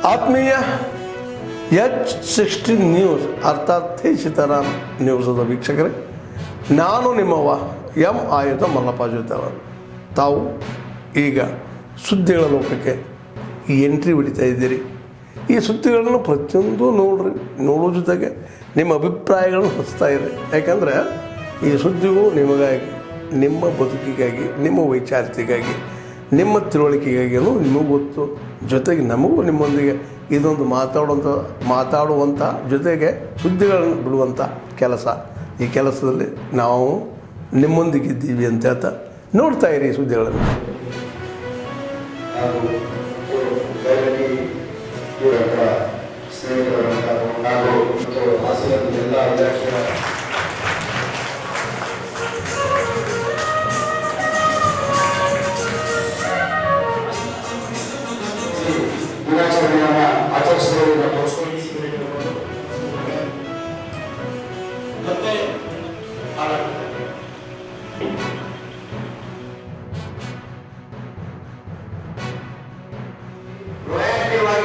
ಆತ್ಮೀಯ H16 news ಅರ್ಥಾತ್ ಸೀತಾರಾಮ್ ನ್ಯೂಸದ ವೀಕ್ಷಕರೇ, ನಾನು ನಿಮ್ಮವ ಎಂ ಆಯುಧ ಮಲ್ಲಪ್ಪ ಜೊತೆವರು. ತಾವು ಈಗ ಸುದ್ದಿಗಳ ಲೋಕಕ್ಕೆ ಎಂಟ್ರಿ ಹೊಡಿತಾ ಇದ್ದೀರಿ. ಈ ಸುದ್ದಿಗಳನ್ನು ಪ್ರತಿಯೊಂದು ನೋಡೋ ಜೊತೆಗೆ ನಿಮ್ಮ ಅಭಿಪ್ರಾಯಗಳನ್ನು ಹಂಚ್ತಾ ಇರಿ. ಯಾಕಂದರೆ ಈ ಸುದ್ದಿಗಳು ನಿಮಗಾಗಿ, ನಿಮ್ಮ ಬದುಕಿಗಾಗಿ, ನಿಮ್ಮ ವೈಚಾರಿಕೆಗಾಗಿ, ನಿಮ್ಮ ತಿಳುವಳಿಕೆಗಾಗಿಯೂ ನಿಮಗೂ ಗೊತ್ತು. ಜೊತೆಗೆ ನಮಗೂ ನಿಮ್ಮೊಂದಿಗೆ ಇದೊಂದು ಮಾತಾಡುವಂಥ ಜೊತೆಗೆ ಸುದ್ದಿಗಳನ್ನು ಬಿಡುವಂಥ ಕೆಲಸ. ಈ ಕೆಲಸದಲ್ಲಿ ನಾವು ನಿಮ್ಮೊಂದಿಗಿದ್ದೀವಿ ಅಂತ ಹೇಳ್ತಾ ನೋಡ್ತಾ ಇರಿ ಈ ಸುದ್ದಿಗಳನ್ನು.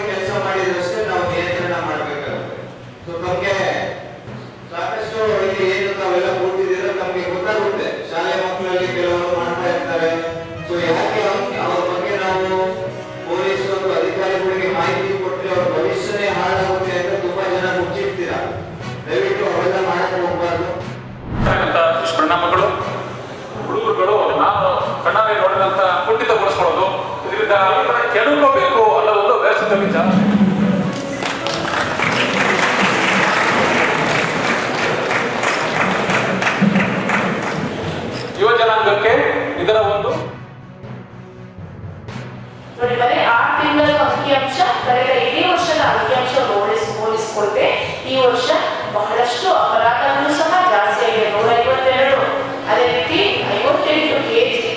ಕೆಲಸ ಮಾಡಿದಷ್ಟೇ ನಾವು ನಿಯಂತ್ರಣ ಮಾಡಬೇಕಾಗುತ್ತೆ. ಸೊ ನಮಗೆ ಸಾಕಷ್ಟು ಇಲ್ಲಿ ಏನು ತಾವೆಲ್ಲ ಕೂತಿದ್ದೀರ ನಮಗೆ ಗೊತ್ತಾಗುತ್ತೆ. ಶಾಲೆ ಮಕ್ಕಳಲ್ಲಿ ಕೆಲವರು ಮಾಡ್ತಾ ಇರ್ತಾರೆ. ಸೊ ಯಾಕೆ ಅವ್ರ ಬಗ್ಗೆ ನಾವು ಪೊಲೀಸ್ ಮತ್ತು ಅಧಿಕಾರಿಗಳಿಗೆ ಮಾಹಿತಿ ಕೊಟ್ಟರೆ ಅವ್ರ ಭವಿಷ್ಯನೇ ಹಾಳಾಗುತ್ತೆ ಅಂತ ತುಂಬಾ ಜನ ಮುಚ್ಚಿರ್ತೀರಾ. ದಯವಿಟ್ಟು ಅವೆಲ್ಲ ಮಾಡಕ್ಕೆ ಹೋಗ್ಬಾರ್ದು. ಪರಿಣಾಮಗಳು ಹುಡುಗರುಗಳು ನಾವು ಕಣ್ಣಾರೆ ನೋಡಿದಂತ ಕುಂಠಿತಗೊಳಿಸ್ಕೊಳ್ಳೋದು, ಇದರಿಂದ ಕೆಡುಕೋಬೇಕು ಅನ್ನೋದೊಂದು ವ್ಯವಸ್ಥಿತ ವಿಚಾರ. ಯುವ ಜನಾಂಗಕ್ಕೆ ಇದರ ಒಂದು ನೋಡಿ, ಬರೀ 6 ತಿಂಗಳ ಅಂಕಿಅಂಶ ಕಳೆದ ಇಡೀ ವರ್ಷದ ಅಂಕಿಅಂಶ ಹೋಲಿಸಿಕೊಂಡ್ರೆ ಈ ವರ್ಷ ಬಹಳಷ್ಟು ಅಪರಾಧಗಳು ಸಹ ಜಾಸ್ತಿ ಆಗಿದೆ. 152, ಅದೇ ರೀತಿ 58 ಕೆಜಿ.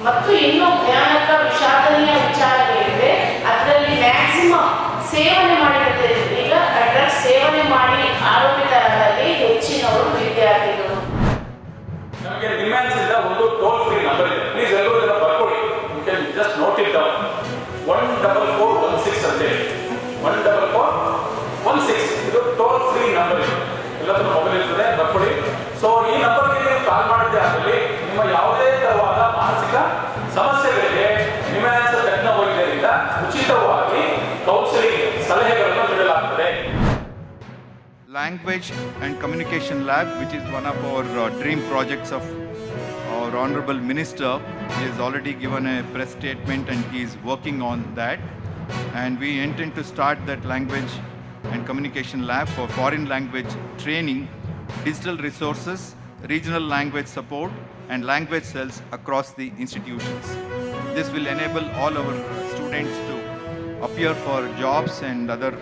ಮತ್ತು ಇನ್ನೂ ಭಯಾನಕ ವಿಷಾದನೀಯ ವಿಚಾರ ಏನಿದೆ, ಅದರಲ್ಲಿ ಮ್ಯಾಕ್ಸಿಮಮ್ ಸೇವನೆ ಮಾಡಿರುತ್ತೆ. ಈಗ ಡ್ರಗ್ಸ್ ಸೇವನೆ ಮಾಡಿ ಆರೋಪಿತರಾದಲ್ಲಿ ಹೆಚ್ಚಿನವರು ವಿದ್ಯಾರ್ಥಿಗಳು. ನಮಗೆ ನಿಮ್ಯಾನ್ಸ್ ಇಂದ ಒಂದು ಟೋಲ್ ಫ್ರೀ ನಂಬರ್ ಇದೆ. ಪ್ಲೀಸ್ ಎಲ್ಲರೂ ಇದನ್ನ ಬರ್ಕೊಳ್ಳಿ. You can just note it down. 14416 ಅಂತ ಹೇಳಿ. 14416 ಇದು ಟೋಲ್ ಫ್ರೀ ನಂಬರ್ ಇದೆ. ಎಲ್ಲದರ ಮೊಬೈಲ್ ಇರ್ತದೆ, ಬರ್ಕೊಳ್ಳಿ. ಸೊ ಈ ನಂಬರ್ಗೆ ನೀವು ಕಾಲ್ ಮಾಡಿದ್ದೆ ಆದಲ್ಲಿ ನಿಮ್ಮ ಯಾವುದೇ ತರವಾದ ಮಾನಸಿಕ ಸಮಸ್ಯೆಗಳಿಗೆ ನಿಮ್ಯಾನ್ಸ್ ತಜ್ಞ ವೈದ್ಯರಿಂದ ಉಚಿತವಾಗಿ ಕೌನ್ಸಿಲಿಂಗ್ ಸಲಹೆಗಳನ್ನು ನೀಡಲಾಗುತ್ತದೆ. Language and Communication Lab, which is one of our dream projects of our Honorable Minister, he has already given a press statement and he is working on that. And we intend to start that Language and Communication Lab for foreign language training, digital resources, regional language support, and language cells across the institutions. This will enable all our students to appear for jobs and other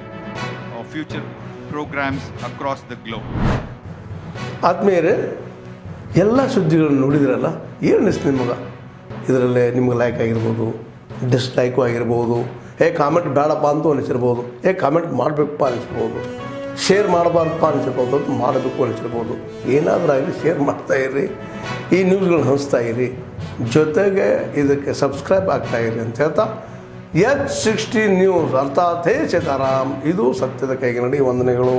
future programs across the globe. ಆತ್ಮೀಯರೇ, ಎಲ್ಲ ಸುದ್ದಿಗಳನ್ನು ನೋಡಿದ್ರಲ್ಲ, ಏನು ಅನಿಸ್ತು ನಿಮಗೆ? ಇದರಲ್ಲೇ ನಿಮ್ಗೆ like ಆಗಿರ್ಬೋದು, ಡಿಸ್ಲೈಕು ಆಗಿರ್ಬೋದು, ಕಾಮೆಂಟ್ ಬೇಡಪ್ಪ ಅಂತೂ ಅನಿಸಿರ್ಬೋದು, ಕಾಮೆಂಟ್ ಮಾಡಬೇಕಪ್ಪ ಅನಿಸ್ಬೋದು, ಶೇರ್ ಮಾಡಬಾರ್ದಪ್ಪ ಅನಿಸಿರ್ಬೋದು, ಮಾಡಬೇಕು ಅನಿಸಿರ್ಬೋದು. ಏನಾದರೂ ಆಗಲಿ ಶೇರ್ ಮಾಡ್ತಾಯಿರಿ, ಈ ನ್ಯೂಸ್ಗಳನ್ನ ಹಂಚ್ತಾ ಇರಿ, ಜೊತೆಗೆ ಇದಕ್ಕೆ ಸಬ್ಸ್ಕ್ರೈಬ್ ಆಗ್ತಾಯಿರಿ ಅಂತ ಹೇಳ್ತಾ H16 ನ್ಯೂಸ್ ಅರ್ಥಾತ್ ಸೀತಾರಾಮ್, ಇದು ಸತ್ಯದ ಕೈಗೆ ನಡಿ. ವಂದನೆಗಳು.